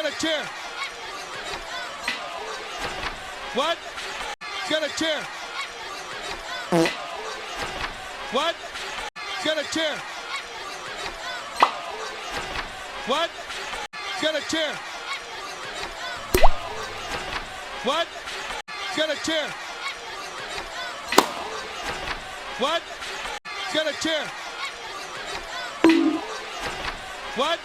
got a chair. What? He's got a chair. What? He's got a chair. What? He's got a chair. What? He's got a chair. What? He's got a chair. What?